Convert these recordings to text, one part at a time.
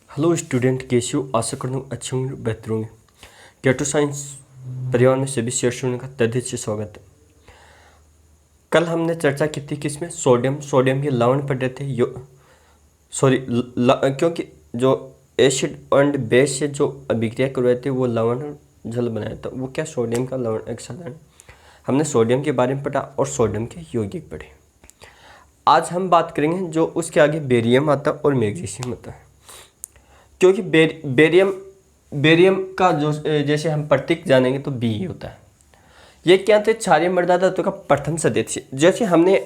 Hello student, कैसे हो? आशा करता हूँ अच्छे होंगे, बेहतर होंगे। केटो साइंस परिवार में सभी शेयर्स का तहे दिल से स्वागत है। कल हमने चर्चा की थी किसमें सोडियम के लवण पढ़ रहे थे। क्योंकि जो एसिड एंड बेस से जो अभिक्रिया कर रहे थे वो लवण जल बनाया था। वो क्या? सोडियम का लवण एक साधारण। हमने सोडियम के बारे में पढ़ा और सोडियम के यौगिक पढ़े। आज हम बात करेंगे जो उसके आगे बेरियम आता है और मैग्नीशियम आता है। क्योंकि बेरियम का जो जैसे हम प्रतीक जानेंगे तो बी होता है। ये क्या थे? क्षारीय मृदा धातु का प्रथम सदस्य। जैसे हमने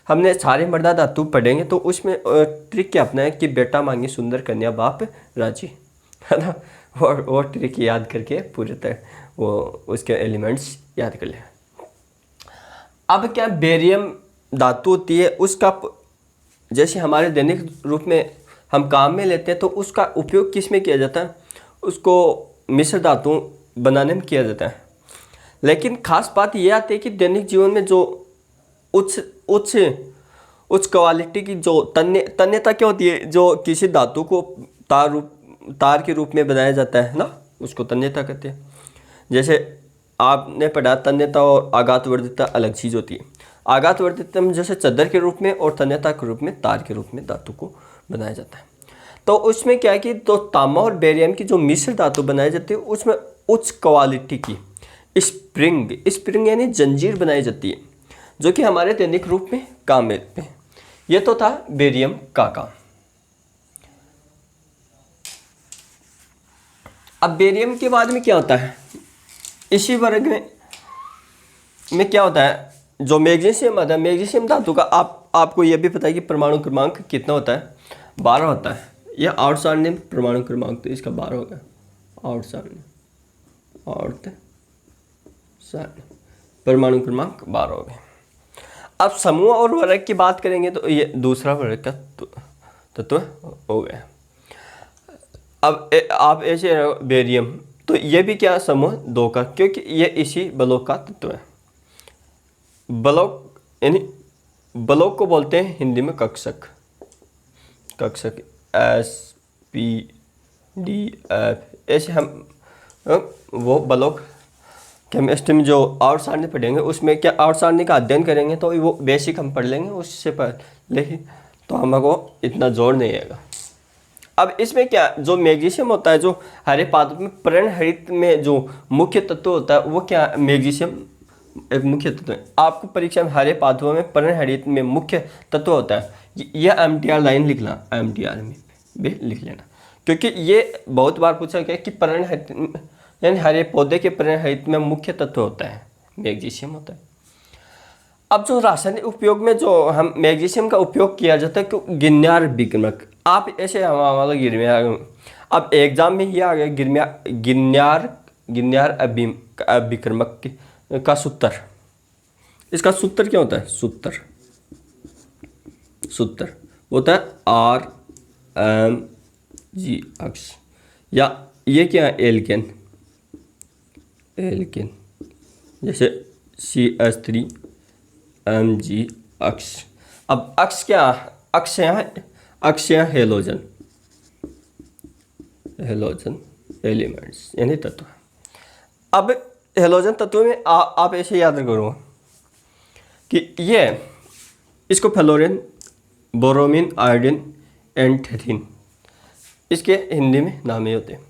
क्षारीय मृदा धातु पढ़ेंगे तो उसमें ट्रिक क्या अपना है कि बेटा मांगे सुंदर कन्या बाप राजी, है ना। और ट्रिक याद करके पूरे तक वो उसके एलिमेंट्स याद कर लें। अब क्या बेरियम धातु होती है, उसका जैसे हमारे दैनिक रूप में हम काम में लेते हैं तो उसका उपयोग किस में किया जाता है? उसको मिश्र धातु बनाने में किया जाता है। लेकिन खास बात यह आती है कि दैनिक जीवन में जो उच्च क्वालिटी की जो तन्यता क्या होती है, जो किसी धातु को तार के रूप में बनाया जाता है ना, उसको तन्यता कहते हैं। जैसे आपने पढ़ा तन्यता और आघातवर्धिता अलग चीज़ होती है। आघातवर्धिता में जैसे चद्दर के रूप में और तन्यता के रूप में तार के रूप में धातु को बनाया जाता है। तो उसमें क्या है कि तो तांबा और बेरियम की जो मिश्र धातु बनाई जाती है उसमें उच्च क्वालिटी की स्प्रिंग यानी जंजीर बनाई जाती है, जो कि हमारे दैनिक रूप में काम में लेते हैं। ये तो था बेरियम का काम। अब बेरियम के बाद में क्या होता है? इसी वर्ग में क्या होता है? जो मैग्नीशियम आता है, मैग्नीशियम धातु का आपको यह भी पता है कि परमाणु क्रमांक कितना होता है? 12 होता है। यह आवर्त सारणी में परमाणु क्रमांक तो इसका 12 होगा। आवर्त सारणी परमाणु क्रमांक 12 हो गए। अब समूह और वर्ग की बात करेंगे तो ये दूसरा वर्ग का तत्व हो गया। अब आप ऐसे बेरियम, तो ये भी क्या? समूह 2 का, क्योंकि ये इसी ब्लॉक का तत्व है। ब्लॉक यानी ब्लॉक को बोलते हैं हिंदी में कक्षक SPDF। ऐसे हम वो ब्लॉक केमिस्ट्री में जो आवर्त सारणी पढ़ेंगे उसमें क्या आवर्त सारणी का अध्ययन करेंगे तो वो बेसिक हम पढ़ लेंगे उससे पहले ही, तो हमको इतना जोर नहीं आएगा। अब इसमें क्या जो मैग्नीशियम होता है, जो हरे पादप में पर्णहरित में जो मुख्य तत्व होता है वो क्या? मैग्नीशियम एक मुख्य तत्व है। आपको परीक्षा में हरे पादपों में पर्णहरित में मुख्य तत्व होता है। यह MTR लाइन लिखना, MTR में भी लिख लेना, क्योंकि ये बहुत बार पूछा गया कि पर्णहरित यानी हरे पौधे के पर्णहरित में मुख्य तत्व होता है मैग्नीशियम होता है। अब जो रासायनिक उपयोग में जो हम मैग्नीशियम का उपयोग किया जाता है कि गिरनार विक्रमक, आप ऐसे हमारा गिरनार, अब एग्जाम में ये आ गया गिरनार अभिक्रमक का सूत्र। इसका सूत्र क्या होता है? सूत्र होता है RMG अक्ष, या ये क्या है? एल्केन जैसे CH3MG अक्ष। अब अक्ष क्या? अक्ष यहाँ हेलोजन एलिमेंट्स यानी तत्व। अब हेलोजन तत्व में आप ऐसे याद करो कि ये इसको फ्लोरीन, बोरोमीन, आयोडीन, एंथेरिन इसके हिंदी में नाम ही होते हैं।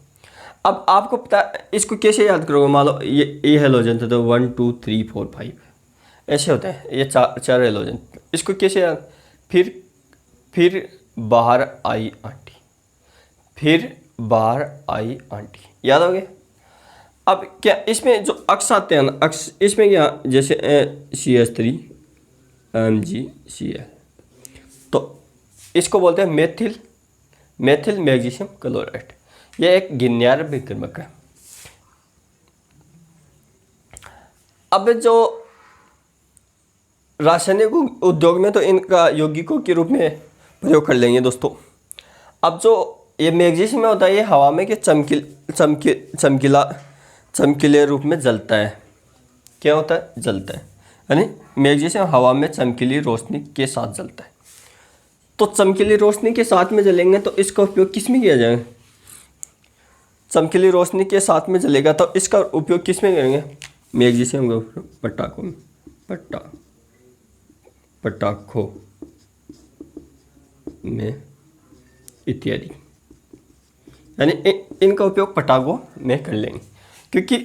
अब आपको पता इसको कैसे याद करोगे? मान लो ये हेलोजन तत्व 1 2 3 4 5 ऐसे होते हैं, ये चार हेलोजन। इसको कैसे याद? फिर बाहर आई आंटी, याद हो गया? अब क्या इसमें जो अक्ष आते हैं ना, अक्ष इसमें क्या? जैसे CH3MgCl, तो इसको बोलते हैं मेथिल मैग्नीशियम क्लोराइड। यह एक गिरनार विक्रमक है। अब जो रासायनिक उद्योग में तो इनका यौगिकों के रूप में प्रयोग कर लेंगे दोस्तों। अब जो ये मैग्नीशियम होता है ये हवा में के चमकीले रूप में जलता है। क्या होता है? जलता है, यानी मैग्नीशियम हवा में चमकीली रोशनी के साथ जलता है। तो चमकीली रोशनी के साथ में जलेंगे तो इसका उपयोग किस में किया जाएगा? चमकीली रोशनी के साथ में जलेगा तो इसका उपयोग किस में करेंगे? मैग्नीशियम के पटाखों में, पटाखों में इत्यादि, यानी इनका उपयोग पटाखों में कर लेंगे, क्योंकि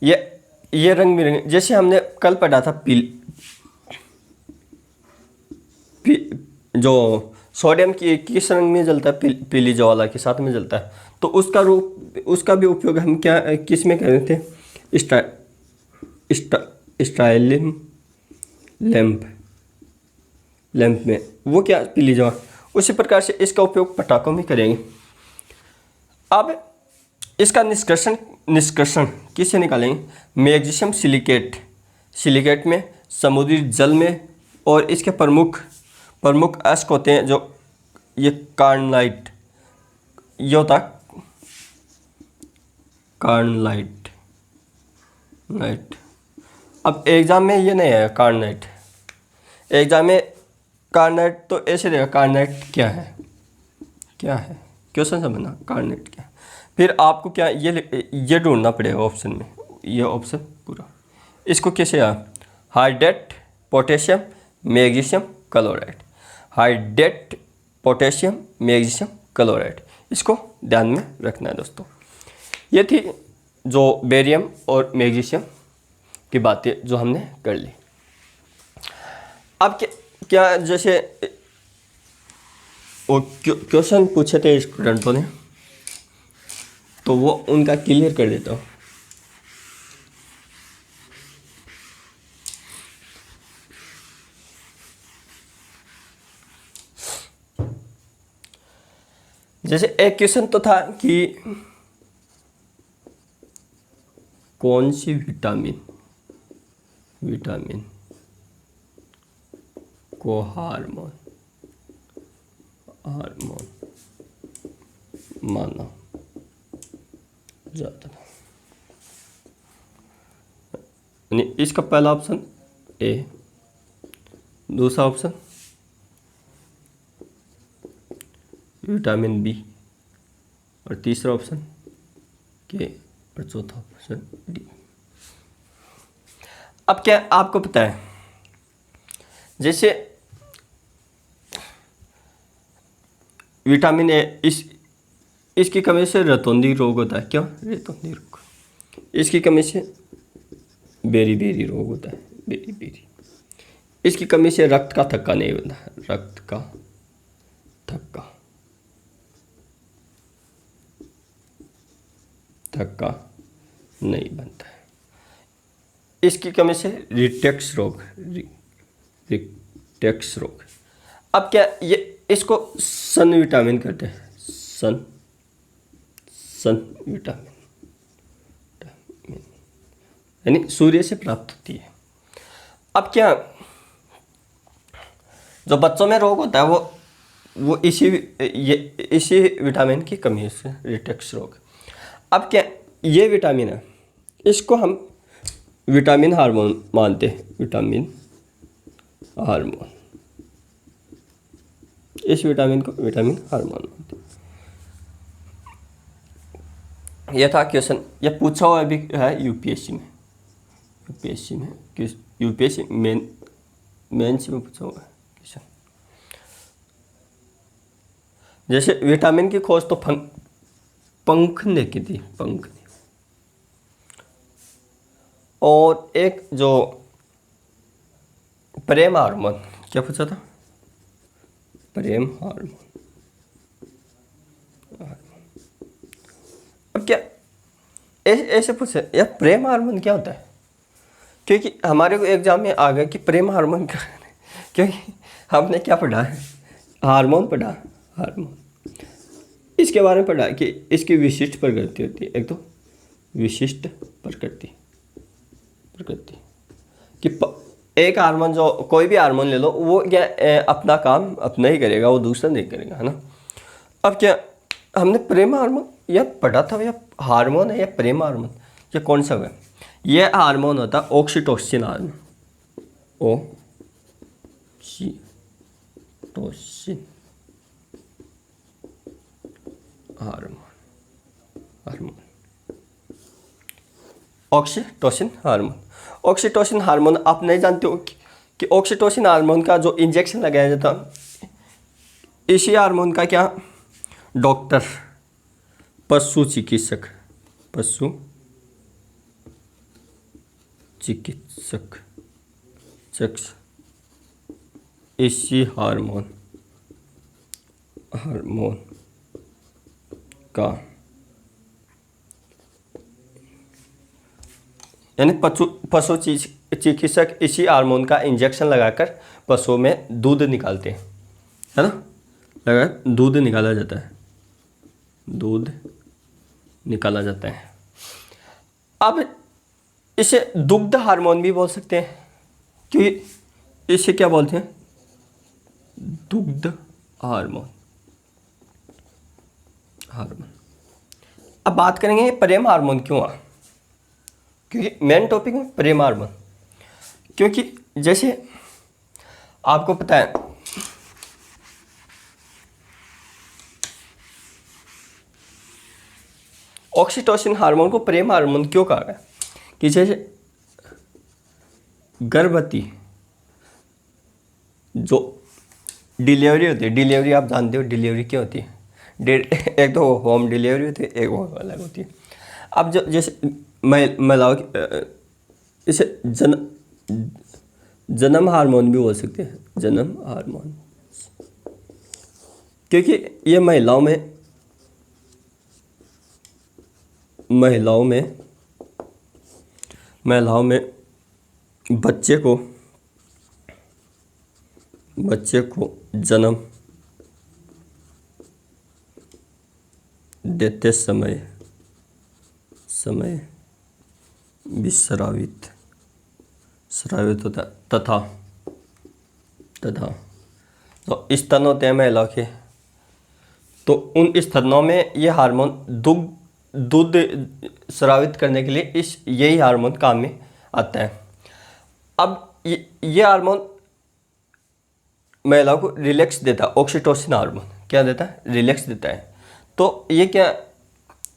ये रंग बिरंगे, जैसे हमने कल पढ़ा था जो सोडियम की किस रंग में जलता है? पीली ज्वाला के साथ में जलता है। तो उसका भी उपयोग हम क्या किस में कर रहे थे? स्टाइलिन लैंप में, वो क्या पीली ज्वाला। उसी प्रकार से इसका उपयोग पटाखों में करेंगे। अब इसका निष्कर्षण किससे निकालेंगे? मैग्नीशियम सिलिकेट में, समुद्री जल में, और इसके प्रमुख अयस्क होते हैं जो ये कार्नलाइट, ये होता कार्नलाइट। अब एग्जाम में ये नहीं है कार्नाइट, एग्जाम में कार्नाइट तो ऐसे रहेगा, कार्नाइट क्या है क्वेश्चन समझना, कार्नाइट क्या है। फिर आपको क्या ये ढूंढना पड़ेगा ऑप्शन में, ये ऑप्शन पूरा। इसको कैसे hydrate potassium magnesium chloride, hydrate potassium magnesium chloride, इसको ध्यान में रखना है दोस्तों। ये थी जो बेरियम और मैग्नीशियम की बातें जो हमने कर ली। अब क्या जैसे वो क्वेश्चन पूछे थे स्टूडेंटों ने, तो वो उनका क्लियर कर देता हूँ। जैसे एक क्वेश्चन तो था कि कौन सी विटामिन को हार्मोन माना जाता था। यानी इसका पहला ऑप्शन ए, दूसरा ऑप्शन विटामिन बी, और तीसरा ऑप्शन के, और चौथा ऑप्शन डी। अब क्या आपको पता है, जैसे विटामिन ए, इसकी कमी से रतौंधी रोग होता है। क्यों रतौंधी रोग? इसकी कमी से बेरी रोग होता है, बेरी। इसकी कमी से रक्त का थक्का नहीं बनता, रक्त का थक्का नहीं बनता है। इसकी कमी से रिटेक्स रोग। अब क्या ये इसको सन विटामिन कहते हैं, सन विटामिन, यानी सूर्य से प्राप्त होती है। अब क्या जो बच्चों में रोग होता है वो इसी विटामिन की कमी से, रिटेक्स रोग। अब क्या ये विटामिन है, इसको हम विटामिन हार्मोन मानते हैं, विटामिन हार्मोन, इस विटामिन को विटामिन हार्मोन मानते हैं। यह था क्वेश्चन, यह पूछा हुआ भी है यूपीएससी में मेंस में पूछा हुआ है क्वेश्चन। जैसे विटामिन की खोज तो पंख ने की थी, पंख ने। और एक जो प्रेम हार्मोन, क्या पूछा था? प्रेम हार्मोन। अब क्या ऐसे पूछे या प्रेम हार्मोन क्या होता है? क्योंकि हमारे को एग्जाम में आ गया कि प्रेम हार्मोन क्या है, क्योंकि हमने क्या पढ़ा है, हार्मोन पढ़ा, हार्मोन। इसके बारे में पढ़ा कि इसकी विशिष्ट प्रकृति होती है। एक तो विशिष्ट प्रकृति कि एक हार्मोन, जो कोई भी हार्मोन ले लो, वो क्या अपना काम अपना ही करेगा, वो दूसरा नहीं करेगा, है ना। अब क्या हमने प्रेम हार्मोन या पढ़ा था, या हार्मोन है या प्रेम हार्मोन, ये कौन सा है? ये हार्मोन होता है oxytocin hormone, oxytocin. Oxytocin hormone oxytocin hormone. Oxytocin hormone आप नहीं जानते हो कि ऑक्सीटोसिन हार्मोन का जो इंजेक्शन लगाया जाता, इसी हार्मोन का क्या डॉक्टर, पशु चिकित्सक इसी हार्मोन का यानी पशु चिकित्सक इसी हार्मोन का इंजेक्शन लगाकर पशुओं में दूध निकालते हैं, है ना, लगा दूध निकाला जाता है। अब इसे दुग्ध हार्मोन भी बोल सकते हैं, क्योंकि इसे क्या बोलते हैं, दुग्ध हार्मोन। अब बात करेंगे प्रेम हार्मोन क्यों आ, क्योंकि मेन टॉपिक में प्रेम हार्मोन, क्योंकि जैसे आपको पता है ऑक्सीटोसिन हार्मोन को प्रेम हार्मोन क्यों कहा गया, कि जैसे गर्भवती जो डिलीवरी होती है, डिलीवरी आप जानते हो डिलीवरी क्या होती है, एक तो होम डिलीवरी होती है, एक वो अलग होती है। अब जो जैसे महिलाओं की इसे जन्म हार्मोन भी बोल सकते हैं, जन्म हार्मोन, क्योंकि ये महिलाओं में बच्चे को जन्म देते समय भी स्रावित होता है, तथा तो स्तन होते हैं महिला के, तो उन स्तनों में ये हार्मोन दूध स्रावित करने के लिए यही हार्मोन काम में आता है। अब ये हार्मोन महिलाओं को रिलैक्स देता है, ऑक्सीटोसिन हार्मोन क्या देता है, रिलैक्स देता है। तो ये क्या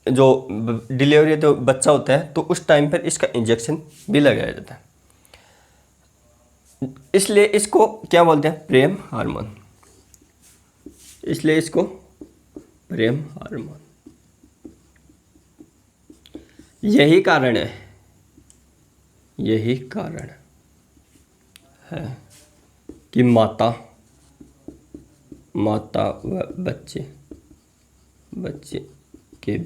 जो डिलीवरी तो बच्चा होता है तो उस टाइम पर इसका इंजेक्शन भी लगाया जाता है, इसलिए इसको क्या बोलते हैं, प्रेम हार्मोन, इसलिए इसको प्रेम हार्मोन। यही कारण है कि माता व बच्चे के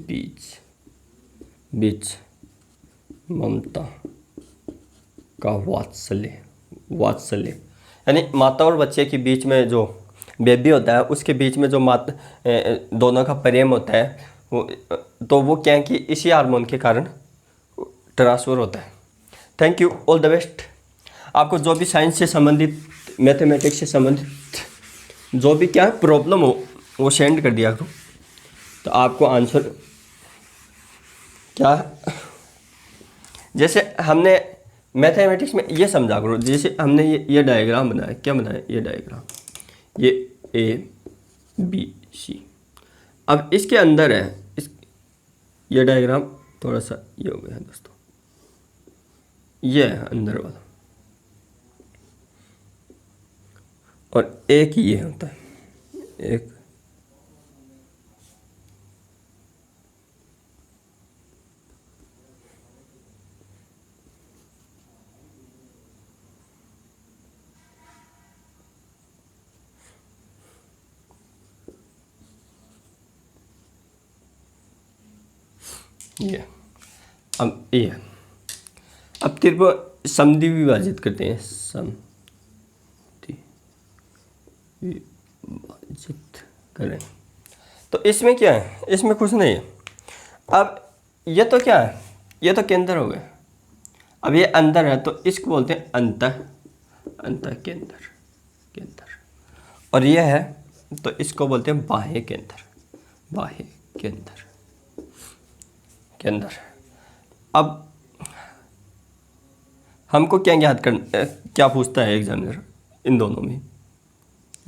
बीच ममता का वात्सल्य यानी माता और बच्चे के बीच में जो बेबी होता है उसके बीच में जो दोनों का प्रेम होता है वो क्या है कि इसी हार्मोन के कारण ट्रांसफर होता है। Thank you, all the best. आपको जो भी साइंस से संबंधित, मैथमेटिक्स से संबंधित जो भी क्या प्रॉब्लम हो वो सेंड कर दिया करो, तो आपको आंसर क्या, जैसे हमने मैथमेटिक्स में ये समझा करो, जैसे हमने ये डायग्राम बनाया, क्या बनाया, ये डायग्राम, ये ABC, अब इसके अंदर है ये डायग्राम थोड़ा सा ये हो गया है दोस्तों, ये है अंदर वाला, और एक ये होता है, एक ये, अब ये, अब तेरे को समधि विभाजित करते हैं, समधि विभाजित करें, तो इसमें क्या है, इसमें कुछ नहीं है। अब ये तो क्या है, ये तो केंद्र हो गया, अब ये अंदर है तो इसको बोलते हैं अंतः केंद्र, और ये है तो इसको बोलते हैं बाह्य केंद्र। अब हमको क्या याद करना, क्या पूछता है एग्जामिनर इन दोनों में,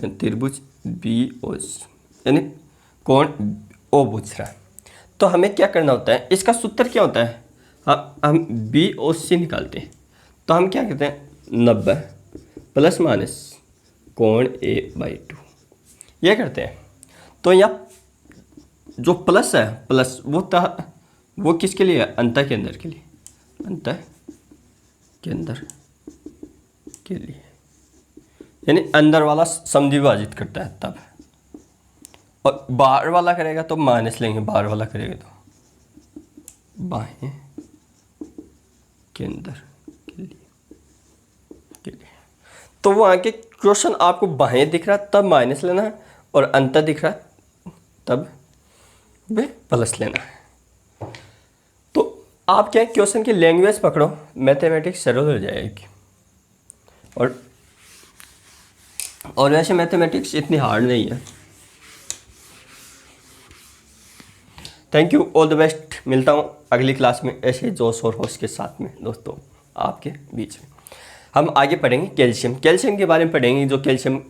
त्रिभुज बी ओ सी, यानी कोण ओ पूछ रहा है। तो हमें क्या करना होता है, इसका सूत्र क्या होता है, हम बी ओ सी निकालते हैं। तो हम क्या कहते हैं, 90 प्लस माइनस कोण A/2 ये करते हैं। तो यहाँ जो प्लस है, प्लस वो किसके लिए है, अंतः के अंदर के लिए, अंतः के अंदर के लिए, यानी अंदर वाला समद्विभाजित करता है तब, और बाहर वाला करेगा तो माइनस लेंगे, बाहर वाला करेगा तो बाहें के अंदर के लिए। तो वो आगे क्वेश्चन आपको बाहें दिख रहा तब माइनस लेना है, और अंतर दिख रहा तब वे प्लस लेना है। तो आप क्या क्वेश्चन की लैंग्वेज पकड़ो, मैथमेटिक्स सरल हो जाएगी। और वैसे मैथमेटिक्स इतनी हार्ड नहीं है। Thank you, all the best. मिलता हूँ अगली क्लास में ऐसे जोश और होश के साथ में दोस्तों आपके बीच में। हम आगे पढ़ेंगे कैल्शियम के बारे में पढ़ेंगे, जो कैल्शियम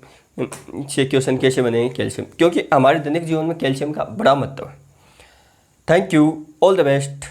से क्वेश्चन कैसे बनेंगे कैल्शियम, क्योंकि हमारे दैनिक जीवन में कैल्शियम का बड़ा महत्व है। Thank you, all the best.